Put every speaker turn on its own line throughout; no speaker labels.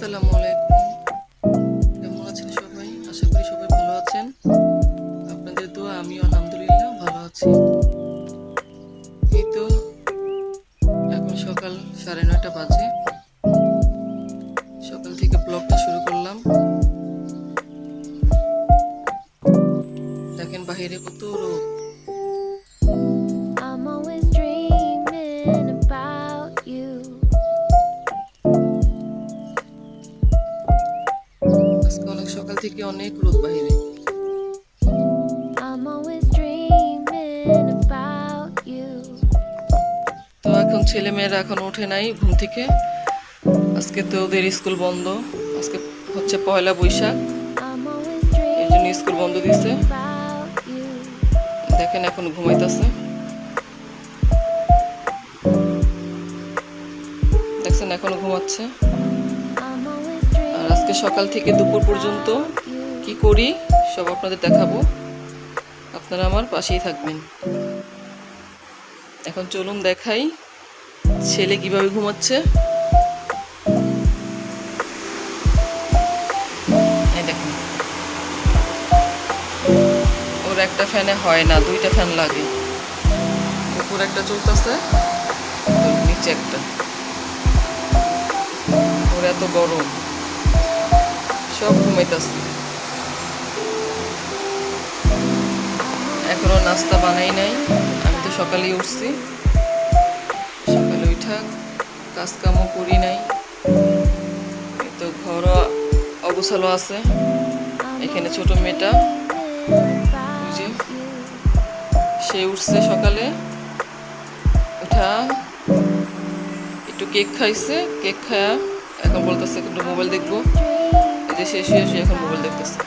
আসসালামু আলাইকুম। কেমন আছেন সবাই? আশা করি সবাই ভালো আছেন। আপনাদের দোয়া আমিও আলহামদুলিল্লাহ ভালো আছি। এই তো এখন সকাল 9:30 বাজে। সকাল থেকে ব্লগটা শুরু করলাম। দেখেন বাহিরে কত রোদ। আজকে অনেক সকাল থেকে অনেক রোদ বাহিরে। তো এখন ছেলে মেয়েরা এখন ওঠে নাই ঘুম থেকে। আজকে তো ওদের স্কুল বন্ধ। আজকে হচ্ছে পয়লা বৈশাখ, এই জন্য স্কুল বন্ধ দিছে। দেখেন এখন ঘুমাইতেছে, দেখছেন এখনো ঘুমাচ্ছে। আর আজকে সকাল থেকে দুপুর পর্যন্ত কি করি সব আপনাদের দেখাবো, আপনারা আমার পাশেই থাকবেন। এখন চলুন দেখাই ছেলে কিভাবে ঘুমাচ্ছে। এই দেখুন, ওর একটা ফ্যানে হয় না, দুইটা ফ্যান লাগে। উপর একটা চলতেছে, নিচে একটা। ওর এত গরম, সব ঘুমাইতেছে। এখনো নাস্তা বানাই নাই, আমি তো সকালেই উঠছি। সকালে উঠা কাজ কামও করি নাই, তো ঘর অগোছালো আছে। এখানে ছোট মেয়েটা যে সে উঠছে সকালে, উঠা একটু কেক খাইছে, কেক খায়া এখন বলতেছে একটু মোবাইল দেখবো। এই যে শেষ হয়ে এখন মোবাইল দেখতেছে।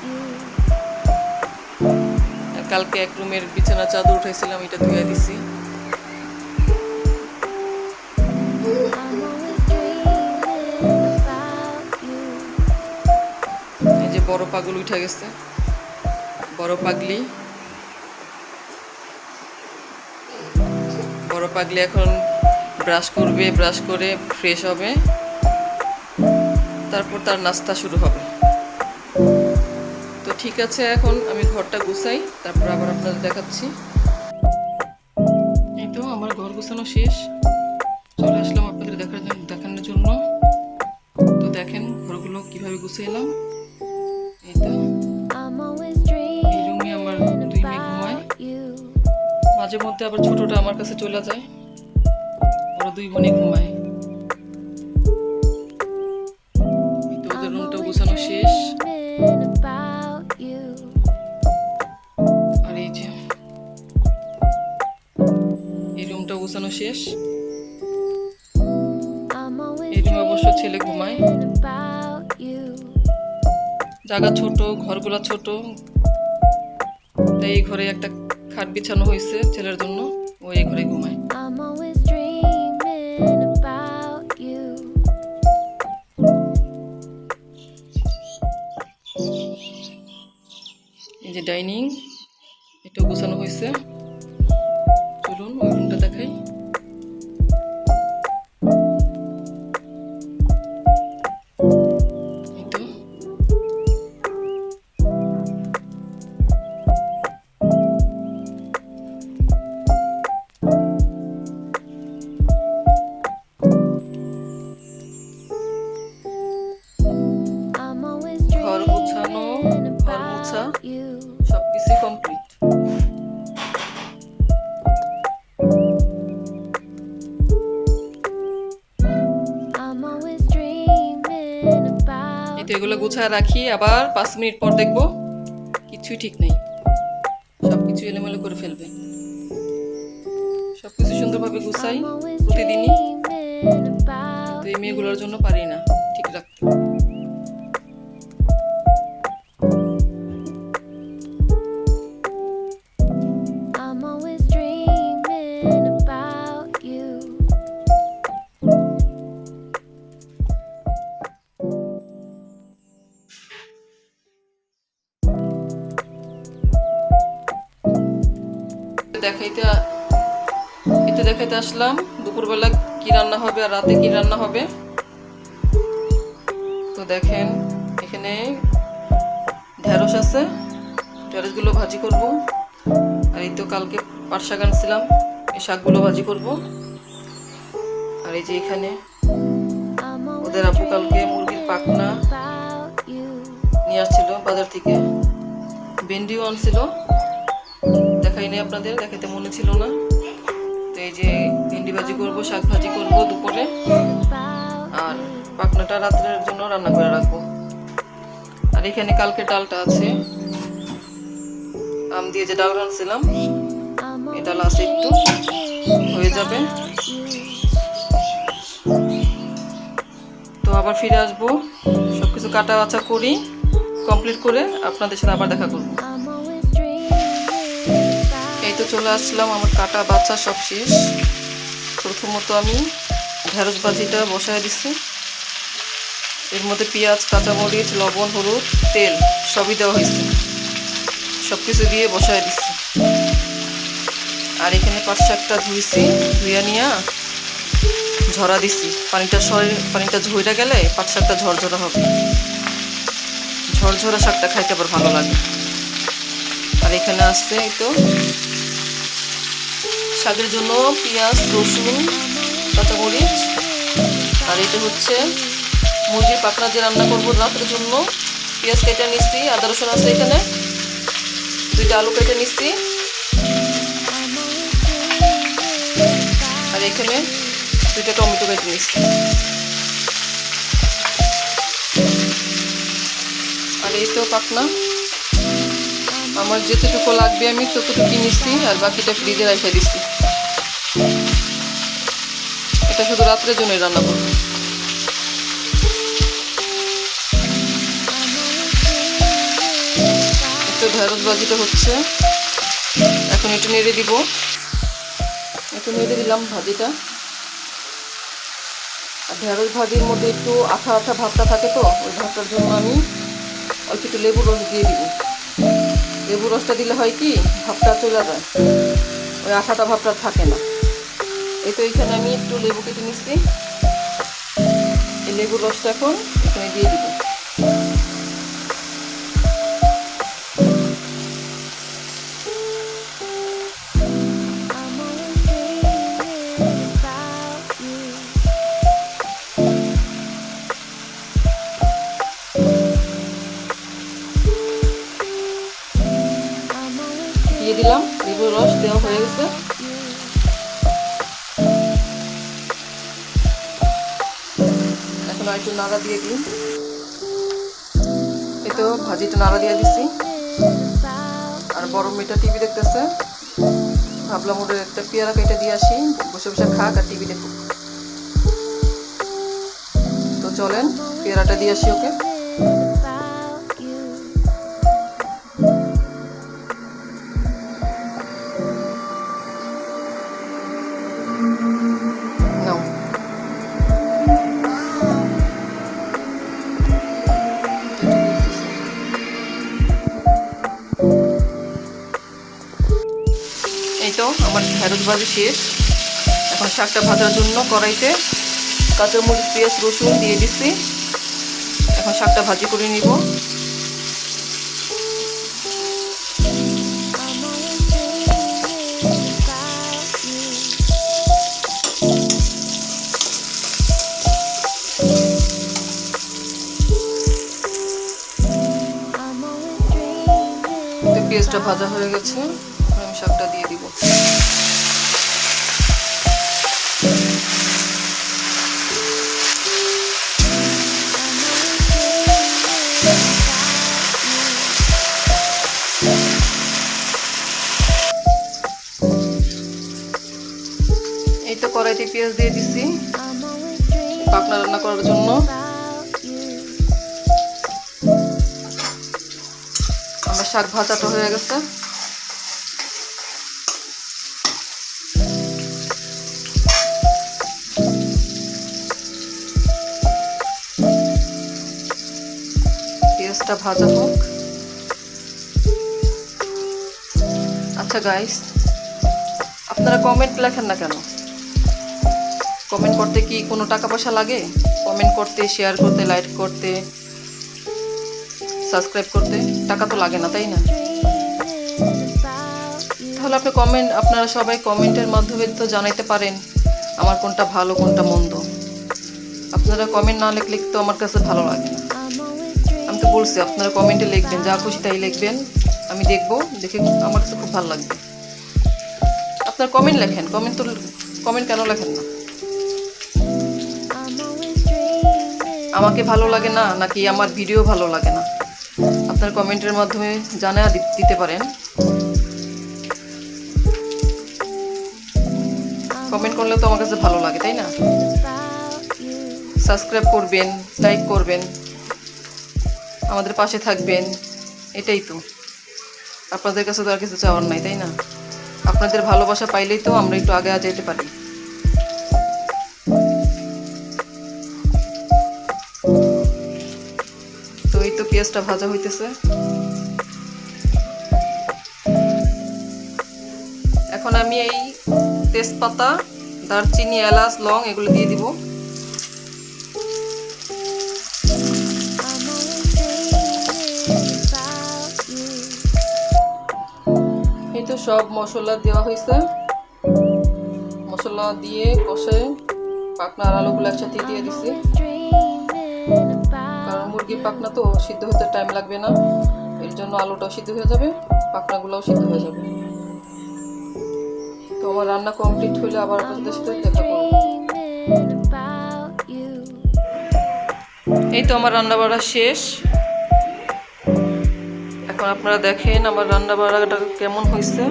কালকে এক রুমের বিছানা চাদর উঠাইছিলাম, এটা ধুয়ে দিছি। এই যে বড় পাগল উঠে গেছে, বড় পাগলি। বড় পাগলি এখন ব্রাশ করবে, ব্রাশ করে ফ্রেশ হবে, তারপর তার নাস্তা শুরু হবে। তো ঠিক আছে, এখন আমি ঘরটা গুছাই, তারপর আবার আপনাদের দেখাচ্ছি। এই তো আমার ঘর গুছানো শেষ, চলে আসলাম আপনাদের দেখানোর জন্য। তো দেখেন ঘরগুলো কিভাবে গুছাইলাম। এই তো এই রুমে আমার 2 মেয়ে ঘুমায়। মাঝে মধ্যে আবার ছোটটা আমার কাছে চলে যায়, ওরা 2 বোনই ঘুমায়। এই তো ওদের রুমটাও গুছানো শেষ। আর এই যে এই রুমটাও গুছানো শেষ। এই রুমে অবশ্য ছেলে ঘুমায়। জায়গা ছোট, ঘরগুলা ছোট, তাই এই ঘরে একটা খাট বিছানো হয়েছে ছেলের জন্য, ও এই ঘরে ঘুমায়। এই যে ডাইনিং, এটা গোছানো হয়েছে। চলুন ওই রুমটা দেখাই। এই তো ঘর গোছানো, ঘর মোছা সবকিছু কমপ্লিট। এগুলো গুছায় রাখি, আবার 5 মিনিট পর দেখবো কিছুই ঠিক নেই, সবকিছু এলোমেলো করে ফেলবে। সবকিছু সুন্দরভাবে গুছাই প্রতিদিনই, কিন্তু এই মেয়েগুলোর জন্য পারি না ঠিক রাখতে। দেখাইতে আসলাম দুপুরবেলা কি রান্না হবে আর রাতে কি রান্না হবে। তো দেখেন এখানে ঢেঁড়স আছে, ঢেঁড়সগুলো ভাজি করব। আর এই তো কালকে পাট শাক আনছিলাম, এই শাকগুলো ভাজি করব। আর এই যে এখানে ওদের আপু কালকে মুরগির পাখনা নিয়ে আসছিল বাজার থেকে, ভেন্ডিও আনছিল, দেখাই নাই আপনাদের, দেখাতে মনে ছিল না। তো এই যে ভেন্ডি ভাজি করব, শাক ভাজি করব দুপুরে, আর পাখনাটা রাত্রের জন্য রান্না করে রাখবো। আর এখানে কালকে ডালটা আছে, আম দিয়ে যে ডাল রান্নাছিলাম, এই ডাল আছে, একটু হয়ে যাবে। তো আবার ফিরে আসবো, সবকিছু কাটা বাছা করি, কমপ্লিট করে আপনাদের সাথে আবার দেখা করব। এই তো চলে আসলাম, আমার কাটা বাছা সব শেষ। প্রথমত আমি ঢেঁড়স ভাজিটা বসায় দিচ্ছি, এর মধ্যে পেঁয়াজ, কাঁচামরিচ, লবণ, হলুদ, তেল সবই দেওয়া হয়েছে, সব কিছু দিয়ে বসায় দিচ্ছি। আর এখানে পাট শাকটা ধুইছি, ধুইয়া নিয়ে ঝরা দিছি, পানিটা ঝইরা গেলে পাট শাকটা ঝরঝরা হবে, ঝরঝরা শাকটা খাইতে আবার ভালো লাগে। আর এখানে আসছে এই তো শাকের জন্য পেঁয়াজ, রসুন, কাঁচামরিচ। আর এটা হচ্ছে মুরগির পাখনা যে রান্না করবো রাতের জন্য, পেঁয়াজ কেটে নিচ্ছি, আদা রসুন আছে এখানে, 2টা আলু কেটে নিচ্ছি। আর এখানে 2টা টমেটো কেটে নিচ্ছি। আর এই তো পাখনা, আমার যেতটুকু লাগবে আমি ততটুকু নিচ্ছি, আর বাকিটা ফ্রিজে রেখে দিচ্ছি। এটা শুধু রাত্রের জন্যই রান্না করবো। তো ঢেঁড়স ভাজিটা হচ্ছে, এখন একটু নেড়ে দিব, একটু নেড়ে দিলাম ভাজিটা। আর ঢেঁড়স ভাজির মধ্যে একটু আঠা আঠা ভাবটা থাকে, তো ওই ভাবটার জন্য আমি অল্প একটু লেবুর রস দিয়ে দিব। লেবুর রসটা দিলে হয় কি, ভাবটা চলে যায়, ওই আঠাটা ভাবটা থাকে না। এই তো এইখানে আমি একটু লেবু কেটে নিচ্ছি, এই লেবুর রসটা এখন এখানে দিয়ে দিব। দিয়ে দিলাম, লেবুর রস দেওয়া হয়ে গেছে। এখন একটু নাড়া দিয়ে দিই, এই তো ভাজিটা নাড়া দিয়ে দিচ্ছি। আর বড় মেয়েটা টিভি দেখতেছে, ভাবলাম ওদের একটা পেয়ারা কেটে দিয়ে আসি, বসে বসে খাক আর টিভি দেখুক। তো চলেন পেয়ারাটা দিয়ে আসি ওকে। এই তো আমার ঢেঁড়স ভাজি শেষ। এখন শাকটা ভাজার জন্য কড়াইতে কাঁচামরিচ, পেঁয়াজ, রসুন দিয়ে দিচ্ছি। এখন শাকটা ভাজি করে নিব। পেঁয়াজটা ভাজা হয়ে গেছে, আমি শাকটা দিয়ে দিব। এই তো কড়াইতে পেঁয়াজ দিয়ে দিচ্ছি পাখনা রান্না করার জন্য। আমার শাক ভাজাটা হয়ে গেছে। পেঁয়াজটা ভাজা হোক। আচ্ছা গাইস, আপনারা কমেন্ট লেখেন না কেন? কমেন্ট করতে কি কোনো টাকা পয়সা লাগে? কমেন্ট করতে, শেয়ার করতে, লাইক করতে, সাবস্ক্রাইব করতে টাকা তো লাগে না, তাই না? তাহলে আপনারা সবাই কমেন্টের মাধ্যমে তো জানাইতে পারেন আমার কোনটা ভালো কোনটা মন্দ। আপনারা কমেন্ট না লিখলে তো আমার কাছে ভালো লাগে না। আমি তো বলছি আপনারা কমেন্টে লিখবেন, যা খুশি তাই লিখবেন, আমি দেখবো, দেখে আমার কাছে খুব ভালো লাগবে। আপনারা কমেন্ট লেখেন, কমেন্ট কেন লেখেন না? আমাকে ভালো লাগে না নাকি আমার ভিডিও ভালো লাগে না? আপনার কমেন্টের মাধ্যমে জানা দিতে পারেন। কমেন্ট করলে তো আমার কাছে ভালো লাগে, তাই না? সাবস্ক্রাইব করবেন, লাইক করবেন, আমাদের পাশে থাকবেন, এটাই তো। আপনাদের কাছে তো আর কিছু চাওয়ার নাই, তাই না? আপনাদের ভালোবাসা পাইলেই তো আমরা একটু আগে যেতে পারি। তো এই তো পেঁয়াজটা ভাজা হইতেছে। এখন আমি এই তেজপাতা, দারচিনি, এলাচ, লং এগুলো দিয়ে দিব। এই তো সব মশলা দেওয়া হয়েছে। মশলা দিয়ে কষে পাকনা আর আলুগুলো একসাথে দিয়ে দিছি, কারণ মুরগির পাকনা তো সিদ্ধ হতে টাইম লাগবে না, এর জন্য আলুটাও সিদ্ধ হয়ে যাবে, পাকনাগুলোও সিদ্ধ হয়ে যাবে। তো আমার রান্না কমপ্লিট হলে আবার আপনাদের সাথে দেখা করব। এই তো আমার রান্না বাড়া শেষ। এখন আপনারা দেখেন আমার রান্না বাড়াটা কেমন হয়েছে।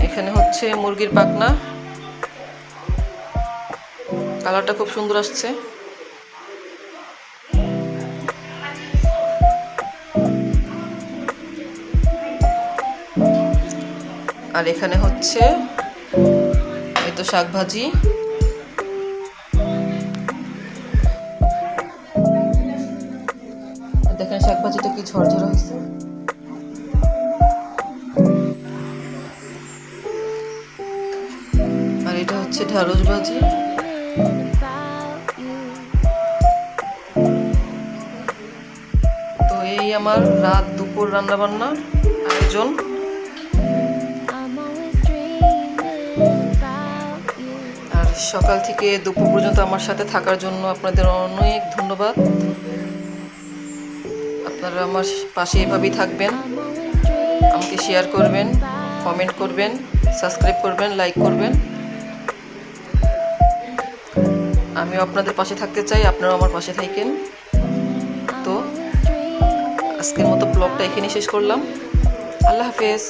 এখানে হচ্ছে মুরগির পাকনা, কালারটা খুব সুন্দর আসছে। আর এখানে হচ্ছে এই তো শাক ভাজি। দেখেন শাক ভাজিটা কি ঝরঝরা হয়েছে। আর এটা হচ্ছে ঢেঁড়স ভাজি। তো এই আমার রাত দুপুর রান্না বান্নার আয়োজন। আর সকাল থেকে দুপুর পর্যন্ত আমার সাথে থাকার জন্য আপনাদের অনেক ধন্যবাদ। আপনারা আমার পাশে এভাবেই থাকবেন, আমাকে শেয়ার করবেন, কমেন্ট করবেন, সাবস্ক্রাইব করবেন, লাইক করবেন। আমিও আপনাদের পাশে থাকতে চাই, আপনারাও আমার পাশে থাকেন। তো আজকের মতো ব্লগটা এখানে শেষ করলাম। আল্লাহ হাফেজ।